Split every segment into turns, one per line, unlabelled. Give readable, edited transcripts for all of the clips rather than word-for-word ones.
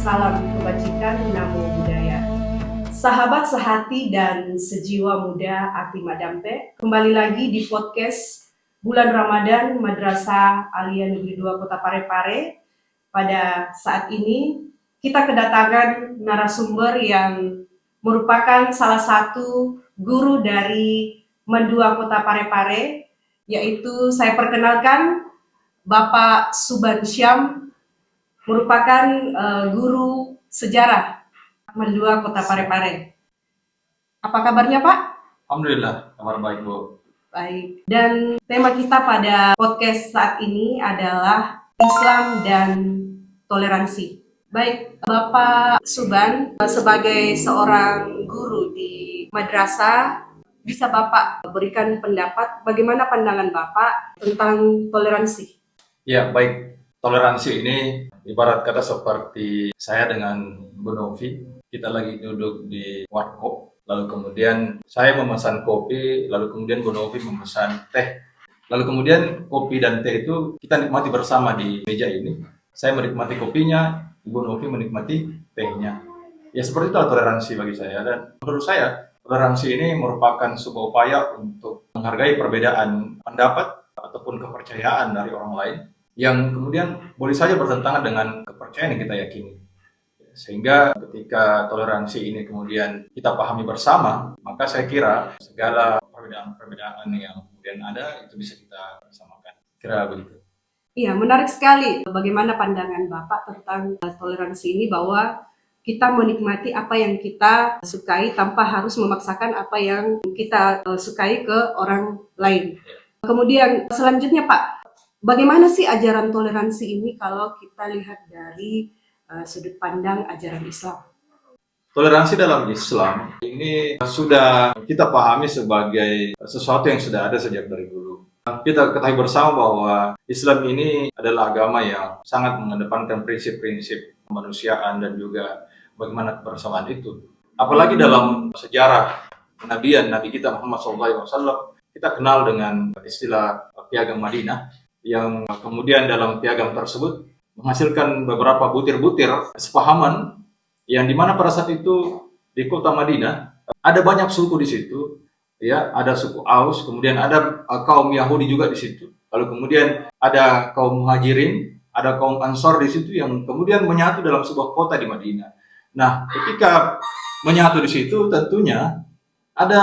salam kebajikan, namo buddhaya. Sahabat sehati dan sejiwa muda Ati Madampe, kembali lagi di podcast bulan Ramadan Madrasah Aliyah Negeri 2 Kota Parepare. Pada saat ini kita kedatangan narasumber yang merupakan salah satu guru dari Mendua Kota Parepare, yaitu saya perkenalkan Bapak Suban Syam, merupakan guru sejarah Mendua Kota Parepare. Apa kabarnya Pak?
Alhamdulillah, kabar baik Bu.
Baik. Dan tema kita pada podcast saat ini adalah Islam dan toleransi. Baik, Bapak Suban, sebagai seorang guru di madrasah, bisa Bapak berikan pendapat bagaimana pandangan Bapak tentang toleransi?
Ya, baik. Toleransi ini ibarat kata seperti saya dengan Bu Novi. Kita lagi duduk di warkop, lalu kemudian saya memesan kopi, lalu kemudian Bu Novi memesan teh. Lalu kemudian kopi dan teh itu kita nikmati bersama di meja ini. Saya menikmati kopinya, Bu Novi menikmati tehnya. Ya seperti itulah toleransi bagi saya. Dan menurut saya, toleransi ini merupakan sebuah upaya untuk menghargai perbedaan pendapat ataupun kepercayaan dari orang lain yang kemudian boleh saja bertentangan dengan kepercayaan yang kita yakini. Sehingga ketika toleransi ini kemudian kita pahami bersama, maka saya kira segala perbedaan-perbedaan yang kemudian ada itu bisa kita samakan. Kira begitu.
Iya, menarik sekali bagaimana pandangan Bapak tentang toleransi ini, bahwa kita menikmati apa yang kita sukai tanpa harus memaksakan apa yang kita sukai ke orang lain. Kemudian selanjutnya Pak, bagaimana sih ajaran toleransi ini kalau kita lihat dari sudut pandang ajaran Islam?
Toleransi dalam Islam ini sudah kita pahami sebagai sesuatu yang sudah ada sejak dari dulu. Kita ketahui bersama bahwa Islam ini adalah agama yang sangat mengedepankan prinsip-prinsip kemanusiaan dan juga bagaimana kebersamaan itu. Apalagi dalam sejarah kenabian Nabi kita Muhammad SAW, kita kenal dengan istilah piagam Madinah, yang kemudian dalam piagam tersebut menghasilkan beberapa butir-butir sepahaman yang dimana pada saat itu di kota Madinah ada banyak suku di situ. Ya, ada suku Aus, kemudian ada kaum Yahudi juga di situ. Lalu kemudian ada kaum Muhajirin, ada kaum Ansor di situ yang kemudian menyatu dalam sebuah kota di Madinah. Nah, ketika menyatu di situ tentunya ada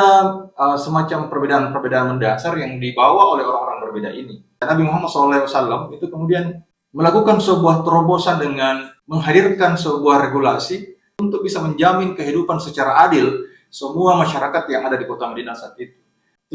semacam perbedaan-perbedaan mendasar yang dibawa oleh orang-orang berbeda ini. Nabi Muhammad SAW itu kemudian melakukan sebuah terobosan dengan menghadirkan sebuah regulasi untuk bisa menjamin kehidupan secara adil semua masyarakat yang ada di kota Madinah saat itu.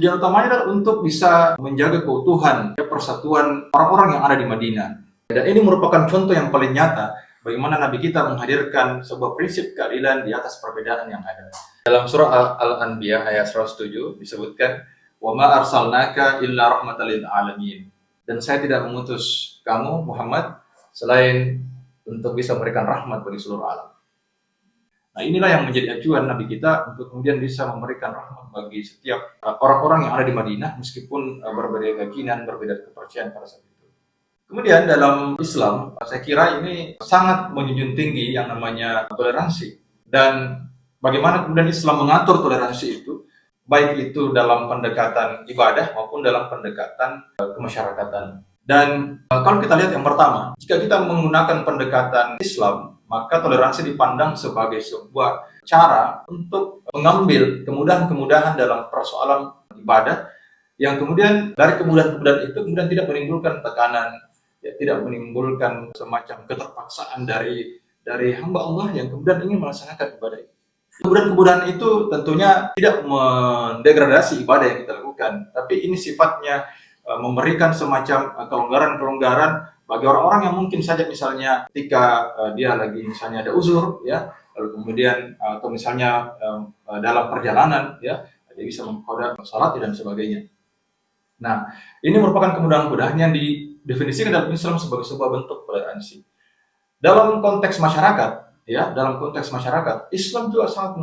Tujuan utamanya adalah untuk bisa menjaga keutuhan persatuan orang-orang yang ada di Madinah. Dan ini merupakan contoh yang paling nyata bagaimana Nabi kita menghadirkan sebuah prinsip keadilan di atas perbedaan yang ada. Dalam surah Al-Anbiya ayat 107 disebutkan, "Wa ma arsalnaka illa rahmatan lil alamin." Dan saya tidak mengutus kamu Muhammad selain untuk bisa memberikan rahmat bagi seluruh alam. Nah, inilah yang menjadi acuan Nabi kita untuk kemudian bisa memberikan rahmat bagi setiap orang-orang yang ada di Madinah meskipun berbeda keyakinan, berbeda kepercayaan pada saat itu. Kemudian dalam Islam, saya kira ini sangat menjunjung tinggi yang namanya toleransi. Dan bagaimana kemudian Islam mengatur toleransi itu, baik itu dalam pendekatan ibadah maupun dalam pendekatan kemasyarakatan. Dan kalau kita lihat yang pertama, jika kita menggunakan pendekatan Islam, maka toleransi dipandang sebagai sebuah cara untuk mengambil kemudahan-kemudahan dalam persoalan ibadah, yang kemudian dari kemudahan-kemudahan itu kemudian tidak menimbulkan tekanan, ya, tidak menimbulkan semacam keterpaksaan dari hamba Allah yang kemudian ingin melaksanakan ibadah. Kemudahan-kemudahan itu tentunya tidak mendegradasi ibadah yang kita lakukan, tapi ini sifatnya memberikan semacam kelonggaran-kelonggaran bagi orang-orang yang mungkin saja misalnya ketika dia lagi misalnya ada uzur, ya, lalu kemudian atau misalnya dalam perjalanan, ya, dia bisa mengqadha salat dan sebagainya. Nah, ini merupakan kemudahan-kemudahan yang didefinisikan dalam Islam sebagai sebuah bentuk toleransi. Dalam konteks masyarakat, ya, dalam konteks masyarakat, Islam juga sangat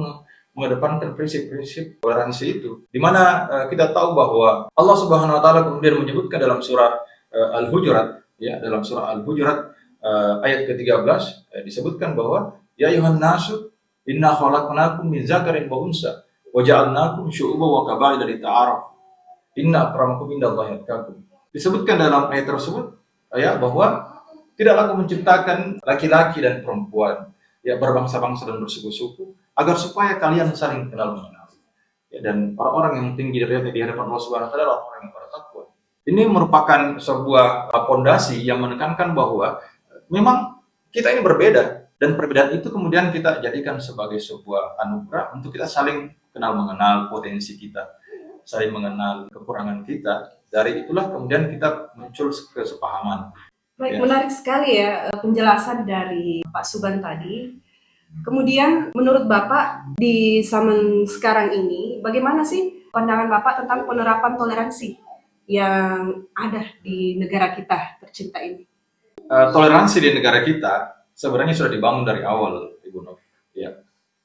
mengedepankan prinsip-prinsip toleransi itu, di mana kita tahu bahwa Allah Subhanahu wa taala kemudian menyebutkan dalam surah Al-Hujurat, ya, dalam surah Al-Hujurat ayat ke-13 disebutkan bahwa ya ayuhan nasu inna khalaqnakum min dzakarin wa unsa wa ja'alnakum syu'uban wa qabaila lita'arafu inna akramakum indallahi atqakum. Disebutkan dalam ayat tersebut ya bahwa tidaklah aku menciptakan laki-laki dan perempuan ya berbangsa-bangsa dan bersuku-suku agar supaya kalian saling kenal mengenal. Ya, dan orang-orang yang tinggi di hadapan Allah Subhanahu wa taala adalah orang yang bertakwa. Ini merupakan sebuah pondasi yang menekankan bahwa memang kita ini berbeda dan perbedaan itu kemudian kita jadikan sebagai sebuah anugerah untuk kita saling kenal mengenal potensi kita, saling mengenal kekurangan kita. Dari itulah kemudian kita muncul kesepahaman.
Baik,
Ya.
menarik sekali ya penjelasan dari Pak Suban tadi. Kemudian menurut Bapak di zaman sekarang ini bagaimana sih pandangan Bapak tentang penerapan toleransi yang ada di negara kita tercinta ini?
Toleransi di negara kita sebenarnya sudah dibangun dari awal, Ibu Nov. Ya.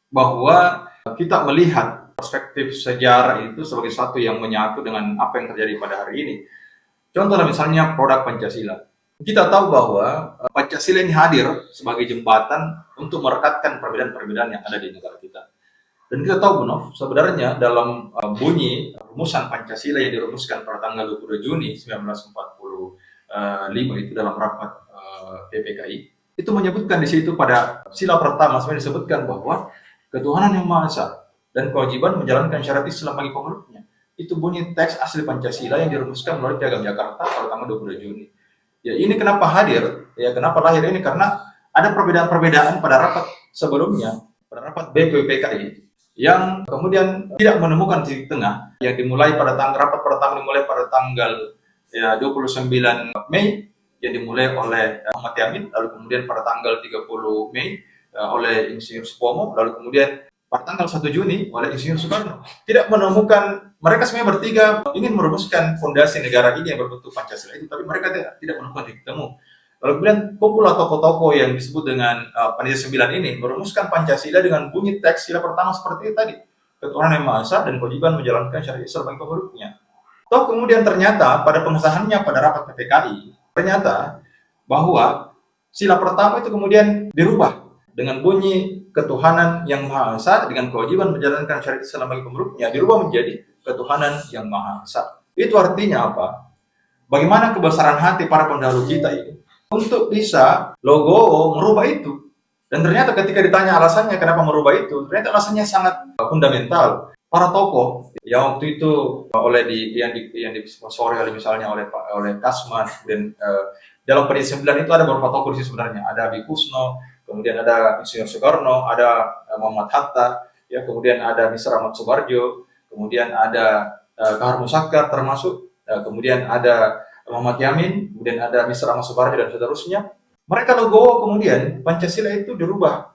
Bahwa kita melihat perspektif sejarah itu sebagai sesuatu yang menyatu dengan apa yang terjadi pada hari ini. Contohnya misalnya produk Pancasila. Kita tahu bahwa Pancasila ini hadir sebagai jembatan untuk merekatkan perbedaan-perbedaan yang ada di negara kita. Dan kita tahu, Bu Nov, sebenarnya dalam bunyi rumusan Pancasila yang dirumuskan pada tanggal 22 Juni 1945 itu dalam rapat PPKI, itu menyebutkan di situ pada sila pertama sebenarnya disebutkan bahwa ketuhanan yang Maha Esa dan kewajiban menjalankan syariat Islam bagi pemeluknya. Itu bunyi teks asli Pancasila yang dirumuskan melalui Piagam Jakarta pada tanggal 22 Juni. Ya, ini kenapa hadir? Ya, kenapa lahir ini? Karena ada perbedaan-perbedaan pada rapat sebelumnya, pada rapat BPPKI, yang kemudian tidak menemukan titik tengah, yang dimulai pada rapat pertama dimulai pada tanggal 29 Mei, yang dimulai oleh Ahmad Yamin, lalu kemudian pada tanggal 30 Mei oleh Insinyur Supomo, lalu kemudian pada tanggal 1 Juni oleh Insinyur Soekarno. Tidak menemukan, mereka sebenarnya bertiga ingin merumuskan fondasi negara ini yang berbentuk Pancasila itu, tapi mereka tidak menemukan titik temu. Lalu kemudian kumpulan tokoh-tokoh yang disebut dengan Panitia 9 ini merumuskan Pancasila dengan bunyi teks sila pertama seperti itu tadi. Ketuhanan yang Maha Esa dan kewajiban menjalankan syariat Islam bagi pemeluknya. Toh kemudian ternyata pada pengesahannya pada rapat PPKI, ternyata bahwa sila pertama itu kemudian dirubah dengan bunyi ketuhanan yang Maha Esa dengan kewajiban menjalankan syariat Islam bagi pemeluknya, dirubah menjadi ketuhanan yang Maha Esa. Itu artinya apa? Bagaimana kebesaran hati para pendahulu kita ini untuk bisa logo merubah itu. Dan ternyata ketika ditanya alasannya kenapa merubah itu, ternyata alasannya sangat fundamental. Para tokoh yang waktu itu yang disponsori oleh misalnya oleh Kasman, dan dalam Panitia 9 itu ada beberapa tokoh di sini sebenarnya. Ada Abi Kusno, kemudian ada Insinyur Soekarno, ada Muhammad Hatta, ya, kemudian ada Mr. Ahmad Subarjo, kemudian ada Kahar Musakkar termasuk, kemudian ada Muhammad Yamin, kemudian ada Mr. Ahmad Subarjo dan seterusnya. Mereka logo kemudian Pancasila itu dirubah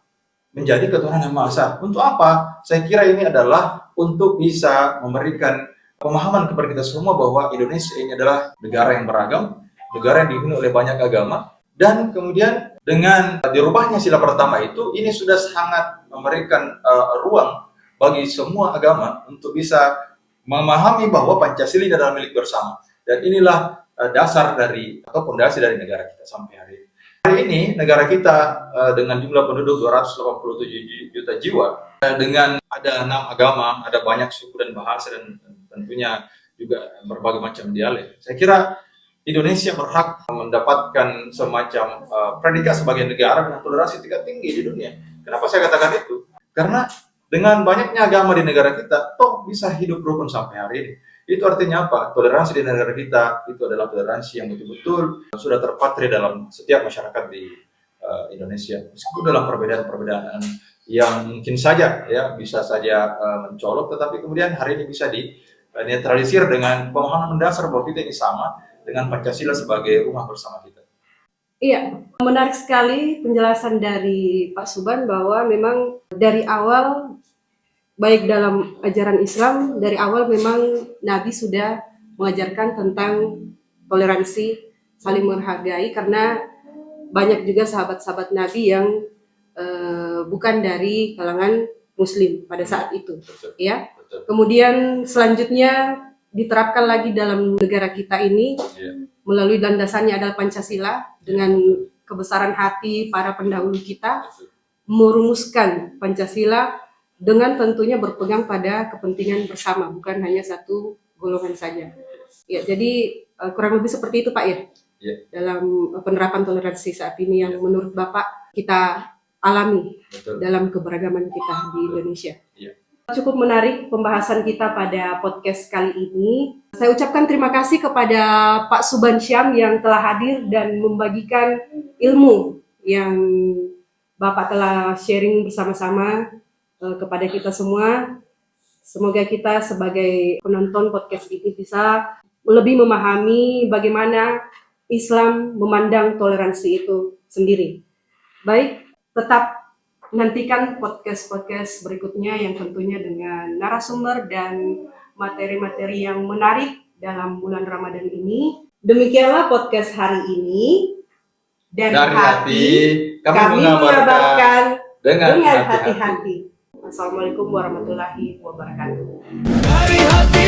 menjadi ketuhanan yang Maha Esa. Untuk apa? Saya kira ini adalah untuk bisa memberikan pemahaman kepada kita semua bahwa Indonesia ini adalah negara yang beragam, negara yang dihuni oleh banyak agama, dan kemudian dengan dirubahnya sila pertama itu, ini sudah sangat memberikan ruang bagi semua agama untuk bisa memahami bahwa Pancasila ini adalah milik bersama. Dan inilah dasar dari atau fondasi dari negara kita sampai hari ini. Hari ini negara kita dengan jumlah penduduk 287 juta jiwa, dengan ada 6 agama, ada banyak suku dan bahasa, dan tentunya juga berbagai macam dialek. Saya kira Indonesia berhak mendapatkan semacam predikat sebagai negara dengan toleransi tingkat tinggi di dunia. Kenapa saya katakan itu? Karena dengan banyaknya agama di negara kita, toh bisa hidup rukun sampai hari ini. Itu artinya apa? Toleransi di negara kita itu adalah toleransi yang betul-betul sudah terpatri dalam setiap masyarakat di Indonesia. Meskipun dalam perbedaan-perbedaan yang mungkin saja ya bisa saja mencolok, tetapi kemudian hari ini bisa dinetralisir dengan pemahaman mendasar bahwa kita ini sama dengan Pancasila sebagai rumah bersama kita.
Iya, menarik sekali penjelasan dari Pak Suban bahwa memang dari awal, baik dalam ajaran Islam, dari awal memang Nabi sudah mengajarkan tentang toleransi, saling menghargai, karena banyak juga sahabat-sahabat Nabi yang bukan dari kalangan Muslim pada saat itu.
Betul.
Ya.
Betul.
Kemudian selanjutnya diterapkan lagi dalam negara kita ini melalui landasannya adalah Pancasila dengan kebesaran hati para pendahulu kita merumuskan Pancasila dengan tentunya berpegang pada kepentingan bersama, bukan hanya satu golongan saja. Ya, jadi kurang lebih seperti itu Pak ya,
Ya.
dalam penerapan toleransi saat ini yang menurut Bapak kita alami
Betul.
dalam keberagaman kita di Indonesia.
Ya.
Cukup menarik pembahasan kita pada podcast kali ini. Saya ucapkan terima kasih kepada Pak Subansyam yang telah hadir dan membagikan ilmu yang Bapak telah sharing bersama-sama kepada kita semua. Semoga kita sebagai penonton podcast ini bisa lebih memahami bagaimana Islam memandang toleransi itu sendiri. Baik, tetap nantikan podcast-podcast berikutnya yang tentunya dengan narasumber dan materi-materi yang menarik dalam bulan Ramadan ini. Demikianlah podcast hari ini. Dari hati kami mengabarkan dengan hati-hati. Assalamualaikum warahmatullahi wabarakatuh.
Dari hati